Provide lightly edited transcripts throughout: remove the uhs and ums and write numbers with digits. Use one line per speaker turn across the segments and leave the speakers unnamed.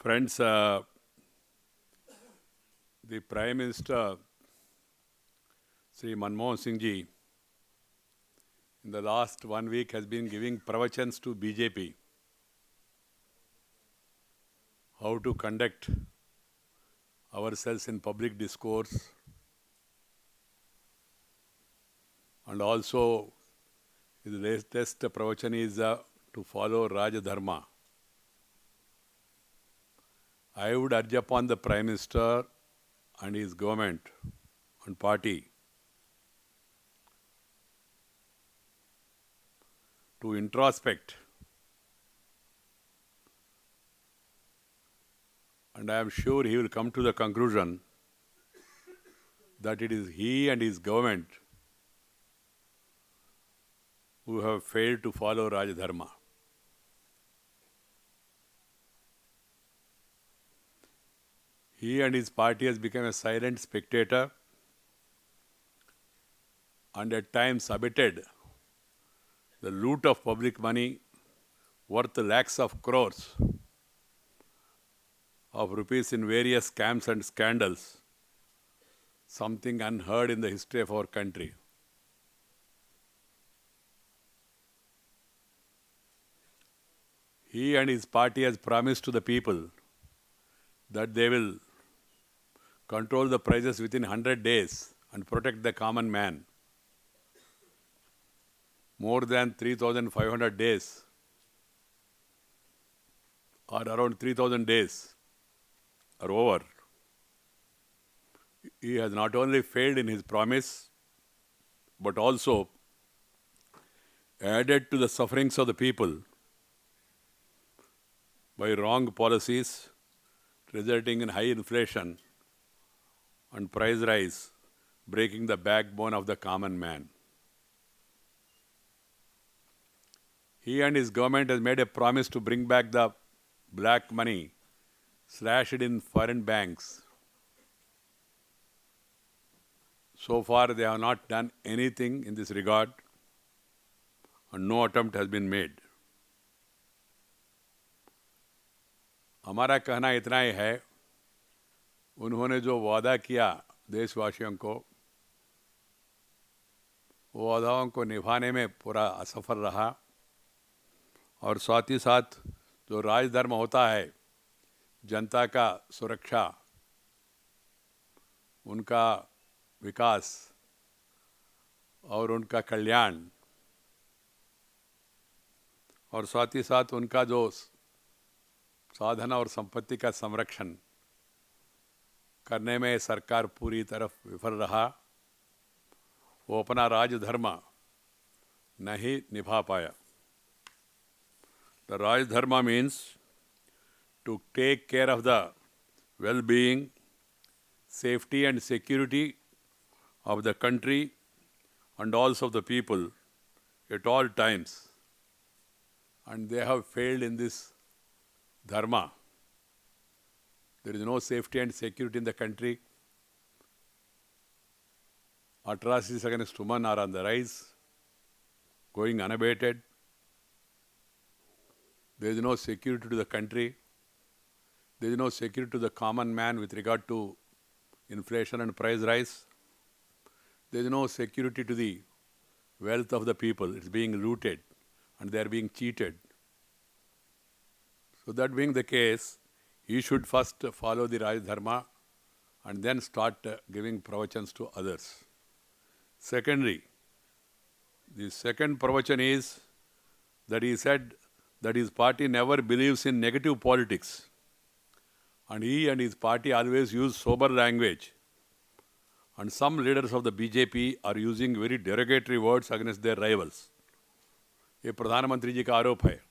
Friends, the Prime Minister, Sri Manmohan Singh ji, in the last 1 week has been giving pravachans to BJP. How to conduct ourselves in public discourse, and also his latest pravachan is to follow Raj Dharma. I would urge upon the Prime Minister and his government and party to introspect, and I am sure he will come to the conclusion that it is he and his government who have failed to follow Raj Dharma. He and his party has become a silent spectator and at times abetted the loot of public money worth lakhs of crores of rupees in various scams and scandals, something unheard in the history of our country. He and his party has promised to the people that they will control the prices within 100 days and protect the common man. More than 3,500 days or around 3,000 days are over. He has not only failed in his promise, but also added to the sufferings of the people by wrong policies, resulting in high inflation and price rise, breaking the backbone of the common man. He and his government has made a promise to bring back the black money slashed in foreign banks. So far, they have not done anything in this regard, and no attempt has been made. हमारा कहना इतना ही है, उन्होंने जो वादा किया देशवासियों को, वो वादाओं को निभाने में पूरा असफल रहा, और साथ ही साथ जो राजधर्म होता है, जनता का सुरक्षा, उनका विकास और उनका कल्याण, और साथ ही साथ उनका जो साधन और संपत्ति का संरक्षण करने में सरकार पूरी तरफ विफल रहा, वो अपना राजधर्म नहीं निभा पाया. The Rajadharma means to take care of the well-being, safety and security of the country and also of the people at all times. And they have failed in this dharma. There is no safety and security in the country. Atrocities against women are on the rise, going unabated. There is no security to the country. There is no security to the common man with regard to inflation and price rise. There is no security to the wealth of the people. It's being looted and they are being cheated. So that being the case, he should first follow the Raj Dharma and then start giving pravachans to others. Secondly, the second pravachan is that he said that his party never believes in negative politics. And he and his party always use sober language. And some leaders of the BJP are using very derogatory words against their rivals. ये प्रधानमंत्री जी का आरोप है.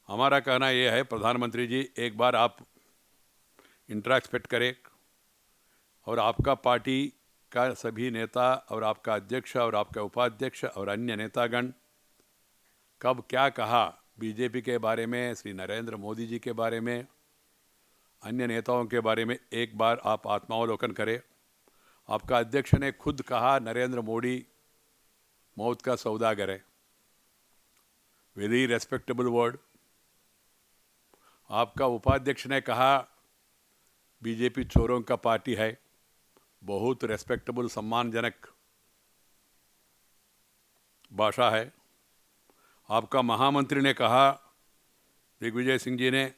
हमारा कहना ये है, प्रधानमंत्री जी एक बार आप इंट्रोस्पेक्ट करें और आपका पार्टी का सभी नेता और आपका अध्यक्ष और आपका उपाध्यक्ष और अन्य नेतागण कब क्या कहा बीजेपी के बारे में, श्री नरेंद्र मोदी जी के बारे में, अन्य नेताओं के बारे में एक बार आप आत्मावलोकन करें. आपका अध्यक्ष ने खुद कहा नरेंद्र मोदी मौत का सौदागर है. Very respectable word. आपका उपाध्यक्ष ने कहा बीजेपी चोरों का पार्टी है, बहुत रेस्पेक्टेबल सम्मानजनक भाषा है। आपका महामंत्री ने कहा, दिग्विजय सिंह जी ने,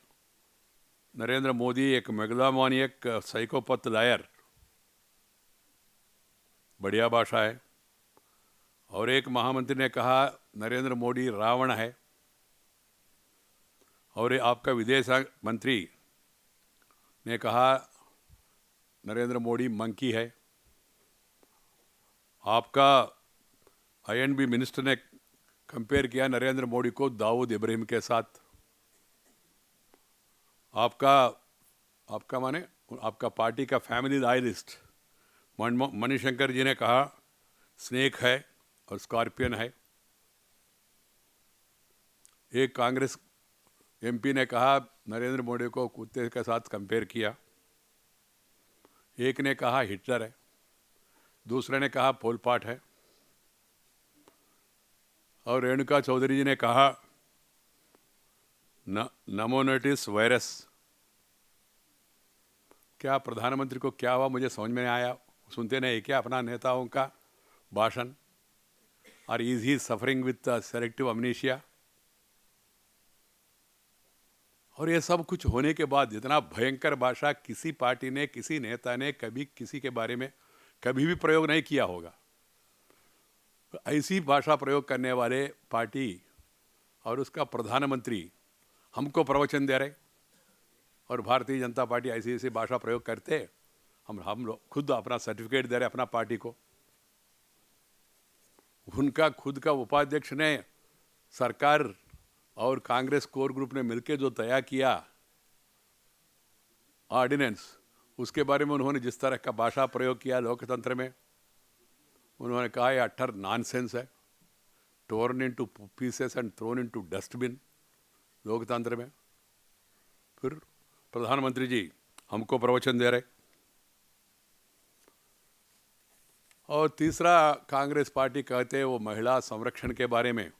नरेंद्र मोदी एक मेगलोमानियक साइकोपैथ लायर, बढ़िया भाषा है। और एक महामंत्री ने कहा नरेंद्र मोदी रावण है। और आपका विदेश मंत्री ने कहा नरेंद्र मोदी मंकी है। आपका आईएनबी मिनिस्टर ने कंपेयर किया नरेंद्र मोदी को दाऊद इब्राहिम के साथ। आपका माने आपका पार्टी का फैमिली लॉयलिस्ट मणिशंकर जी ने कहा स्नेक है और स्कॉर्पियन है। एक कांग्रेस एमपी ने कहा नरेंद्र मोदी को कुत्ते के साथ कंपेयर किया। एक ने कहा हिटलर है, दूसरे ने कहा पोलपाट है। और रेणुका चौधरी जी ने कहा नमोनेटिस वायरस। क्या प्रधानमंत्री को क्या हुआ, मुझे समझ में नहीं आया। सुनते नहीं क्या अपना नेताओं का भाषण? और is he suffering with selective अमनीशिया? और ये सब कुछ होने के बाद इतना भयंकर भाषा किसी पार्टी ने, किसी नेता ने कभी किसी के बारे में कभी भी प्रयोग नहीं किया होगा। तो ऐसी भाषा प्रयोग करने वाले पार्टी और उसका प्रधानमंत्री हमको प्रवचन दे रहे, और भारतीय जनता पार्टी ऐसी ऐसी भाषा प्रयोग करते, हम लोग खुद अपना सर्टिफिकेट दे रहे अपना पार्टी को। उनका खुद का उपाध्यक्ष ने सरकार और कांग्रेस कोर ग्रुप ने मिलकर जो तैयार किया ऑर्डिनेंस, उसके बारे में उन्होंने जिस तरह का भाषा प्रयोग किया लोकतंत्र में, उन्होंने कहा ये अट्टर नॉनसेंस है, torn into pieces and throne into dustbin लोकतंत्र में। फिर प्रधानमंत्री जी हमको प्रवचन दे रहे। और तीसरा, कांग्रेस पार्टी कहते वो महिला संरक्षण के बारे में,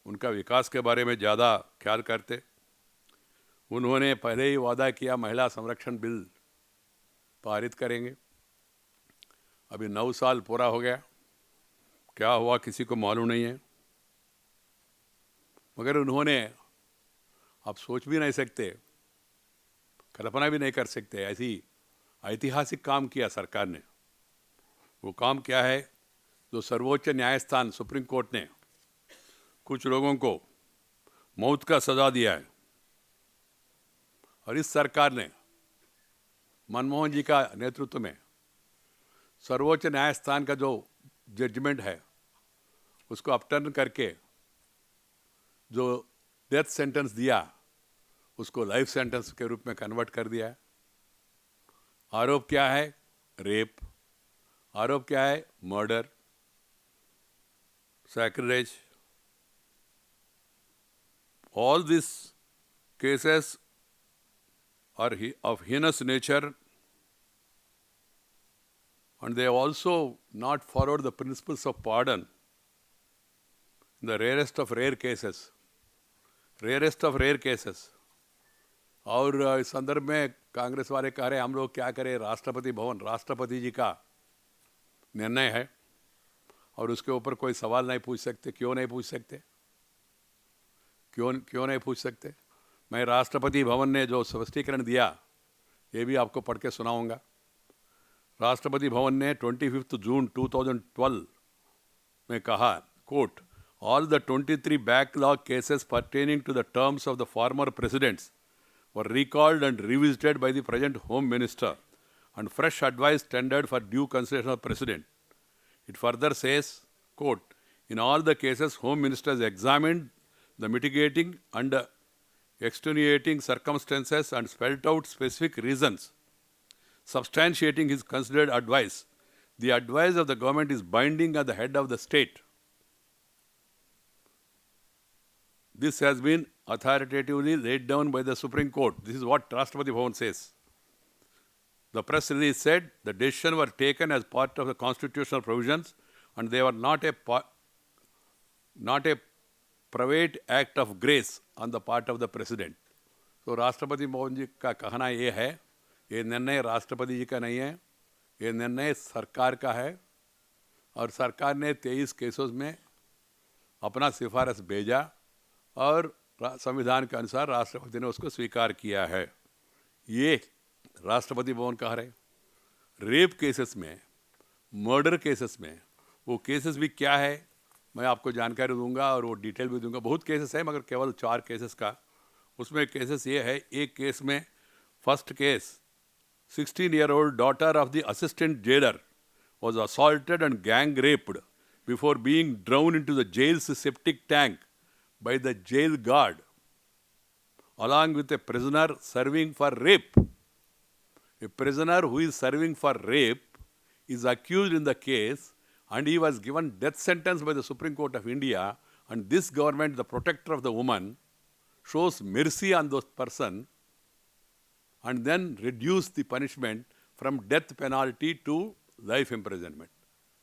उनका विकास के बारे में ज़्यादा ख्याल करते। उन्होंने पहले ही वादा किया महिला संरक्षण बिल पारित करेंगे। अभी 9 साल पूरा हो गया, क्या हुआ किसी को मालूम नहीं है। मगर उन्होंने, आप सोच भी नहीं सकते, कल्पना भी नहीं कर सकते, ऐसी ऐतिहासिक काम किया सरकार ने। वो काम क्या है? जो सर्वोच्च न्यायस्थान सुप्रीम कोर्ट ने कुछ लोगों को मौत का सजा दिया है, और इस सरकार ने मनमोहन जी का नेतृत्व में सर्वोच्च न्यायस्थान का जो जजमेंट है उसको अपटर्न करके जो डेथ सेंटेंस दिया उसको लाइफ सेंटेंस के रूप में कन्वर्ट कर दिया है। आरोप क्या है? रेप। आरोप क्या है? Murder, sacrilege. All these cases are of heinous nature, and they have also not followed the principles of pardon in the rarest of rare cases. Rarest of rare cases. और इस संदर्भ में कांग्रेस वाले कह रहे हम लोग क्या करें, राष्ट्रपति भवन राष्ट्रपति जी का निर्णय है और उसके ऊपर कोई सवाल नहीं पूछ सकते। क्यों नहीं पूछ सकते? क्यों नहीं पूछ सकते? मैं राष्ट्रपति भवन ने जो स्पष्टीकरण दिया ये भी आपको पढ़ के सुनाऊंगा। राष्ट्रपति भवन ने 25 जून 2012 में कहा, quote, all the 23 backlog cases pertaining to the terms of the former presidents were recalled and revisited by the present Home Minister and fresh advice tendered for due consideration of President. It further says, quote, in all the cases, Home Minister has examined the mitigating and extenuating circumstances and spelled out specific reasons substantiating his considered advice. The advice of the government is binding at the head of the state. This has been authoritatively laid down by the Supreme Court. This is what Rashtrapati Bhavan says. The press release said the decision were taken as part of the constitutional provisions and they were not a private act of grace on the part of the President. तो राष्ट्रपति मोहन जी का कहना ये है, ये निर्णय राष्ट्रपति जी का नहीं है, ये निर्णय सरकार का है और सरकार ने 23 केसों में अपना सिफारिश भेजा और संविधान के अनुसार राष्ट्रपति ने उसको स्वीकार किया है। ये राष्ट्रपति भवन कह रहे। रेप केसेस में, मर्डर केसेस में, वो केसेस भी क्या है मैं आपको जानकारी दूंगा और वो डिटेल भी दूंगा। बहुत केसेस है मगर केवल 4 केसेस का। उसमें केसेस ये है, एक केस में first case 16-year-old daughter of the assistant jailer was assaulted and gang raped before being drowned into the jail's septic tank by the jail guard along with a prisoner serving for rape. A prisoner who is serving for rape is accused in the case and he was given death sentence by the Supreme Court of India, and this government, the protector of the woman, shows mercy on those person and then reduce the punishment from death penalty to life imprisonment.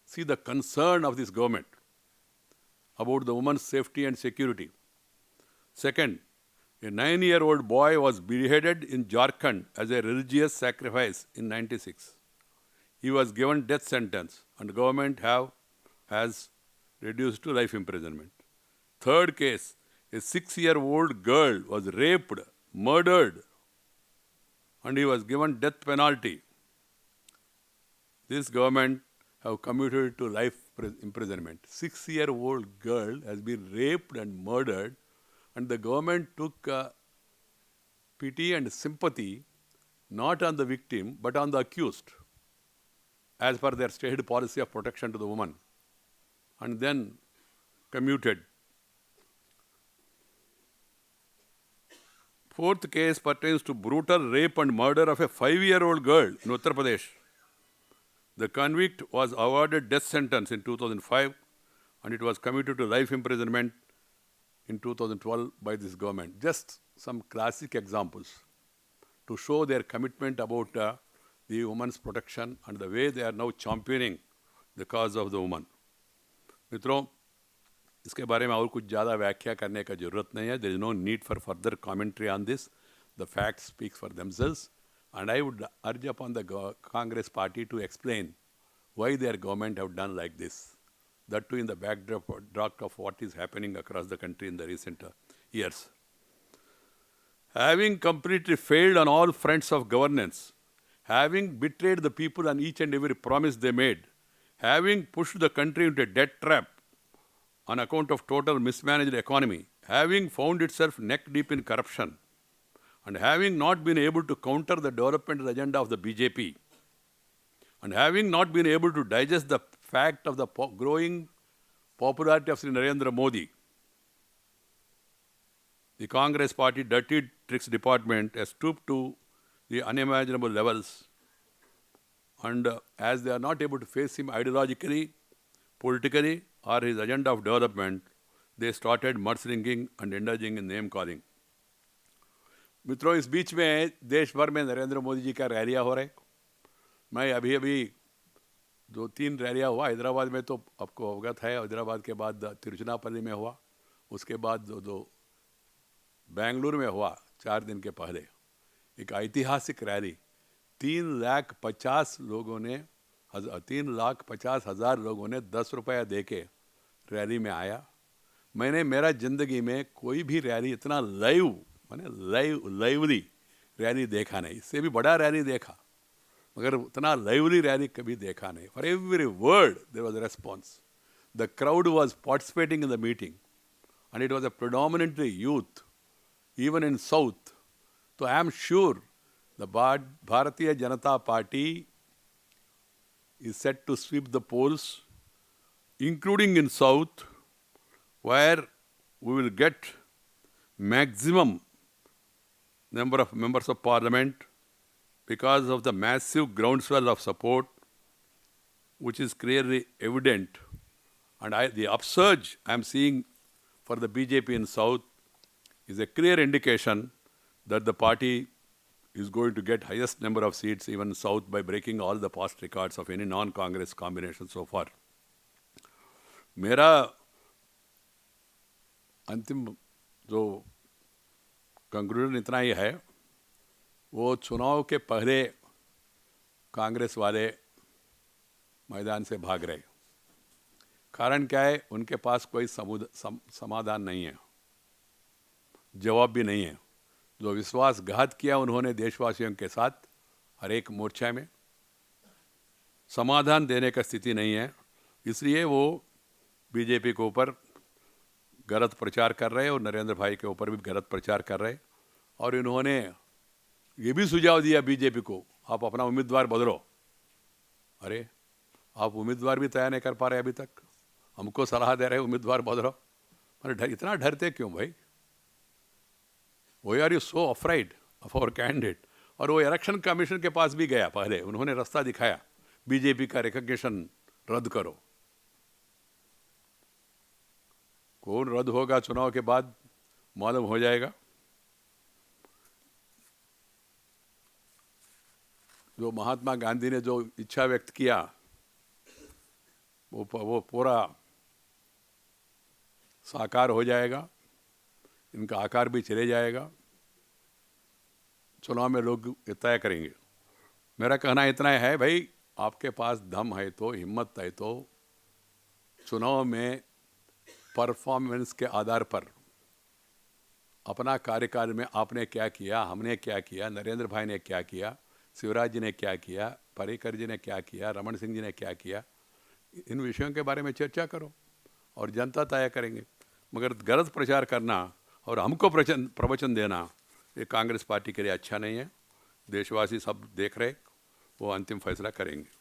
See the concern of this government about the woman's safety and security. Second, a 9-year-old boy was beheaded in Jharkhand as a religious sacrifice in 96. He was given death sentence and government has reduced to life imprisonment. Third case, a 6-year-old girl was raped, murdered, and he was given death penalty. This government have commuted to life imprisonment. 6-year-old girl has been raped and murdered, and the government took pity and sympathy not on the victim but on the accused, as per their stated policy of protection to the woman, and then commuted. Fourth case pertains to brutal rape and murder of a 5-year-old girl in Uttar Pradesh. The convict was awarded death sentence in 2005 and it was commuted to life imprisonment in 2012 by this government. Just some classic examples to show their commitment about the woman's protection and the way they are now championing the cause of the woman. मित्रों, इसके बारे में और कुछ ज़्यादा व्याख्या करने का ज़रूरत नहीं है. There is no need for further commentary on this. The facts speak for themselves. And I would urge upon the Congress party to explain why their government have done like this. That too in the backdrop of what is happening across the country in the recent years. Having completely failed on all fronts of governance, having betrayed the people on each and every promise they made, having pushed the country into a debt trap on account of total mismanaged economy, having found itself neck deep in corruption, and having not been able to counter the development agenda of the BJP, and having not been able to digest the fact of the growing popularity of Sri Narendra Modi, the Congress party dirty tricks department has stooped to the unimaginable levels, and as they are not able to face him ideologically, politically, or his agenda of development, they started mudslinging and indulging in name calling. मित्रों, इस बीच में देश भर में नरेंद्र मोदी जी का रैलियाँ हो रहे. मैं अभी 2-3 रैलियाँ हुआ. हैदराबाद में तो आपको अवगत है, हैदराबाद के बाद तिरुचनापल्ली में हुआ, उसके बाद दो बेंगलुरु में हुआ 4 दिन के पहले. एक ऐतिहासिक रैली 3,50,000 लोगों ने 3,50,000 लोगों ने 10 रुपया दे के रैली में आया. मैंने मेरा ज़िंदगी में कोई भी रैली इतना लाइवली रैली देखा नहीं. इससे भी बड़ा रैली देखा मगर उतना लाइवली रैली कभी देखा नहीं. For every word there was a response. The crowd was participating in the meeting and it was a predominantly youth even in south. तो I am sure the Bharatiya Janata Party is set to sweep the polls, including in South, where we will get maximum number of members of parliament because of the massive groundswell of support, which is clearly evident. And the upsurge I am seeing for the BJP in South is a clear indication that the party is going to get highest number of seats even South by breaking all the past records of any non-Congress combination so far. मेरा अंतिम जो conclusion इतना ही है, वो चुनाव के पहले कांग्रेस वाले मैदान से भाग रहे। कारण क्या है? उनके पास कोई समाधान नहीं है, जवाब भी नहीं है। जो विश्वासघात किया उन्होंने देशवासियों के साथ हर एक मोर्चा में, समाधान देने का स्थिति नहीं है। इसलिए वो बीजेपी के ऊपर गलत प्रचार कर रहे हैं और नरेंद्र भाई के ऊपर भी गलत प्रचार कर रहे हैं। और इन्होंने ये भी सुझाव दिया बीजेपी को, आप अपना उम्मीदवार बदलो। अरे आप उम्मीदवार भी तैयार नहीं कर पा रहे अभी तक, हमको सलाह दे रहे उम्मीदवार बदलो। अरे इतना डरते क्यों भाई? Why are you so afraid of our candidate? और वो इलेक्शन कमीशन के पास भी गया, पहले उन्होंने रास्ता दिखाया, बीजेपी का रिकग्निशन रद्द करो। कौन रद्द होगा चुनाव के बाद मालूम हो जाएगा। जो महात्मा गांधी ने जो इच्छा व्यक्त किया वो पूरा साकार हो जाएगा, इनका आकार भी चले जाएगा। चुनाव में लोग तय करेंगे। मेरा कहना इतना है भाई, आपके पास दम है तो, हिम्मत है तो, चुनाव में परफॉर्मेंस के आधार पर अपना कार्यकाल में आपने क्या किया, हमने क्या किया, नरेंद्र भाई ने क्या किया, शिवराज जी ने क्या किया, पर्रिकर जी ने क्या किया, रमन सिंह जी ने क्या किया, इन विषयों के बारे में चर्चा करो और जनता तय करेंगे। मगर गलत प्रचार करना और हमको प्रवचन देना, ये कांग्रेस पार्टी के लिए अच्छा नहीं है। देशवासी सब देख रहे, वो अंतिम फैसला करेंगे।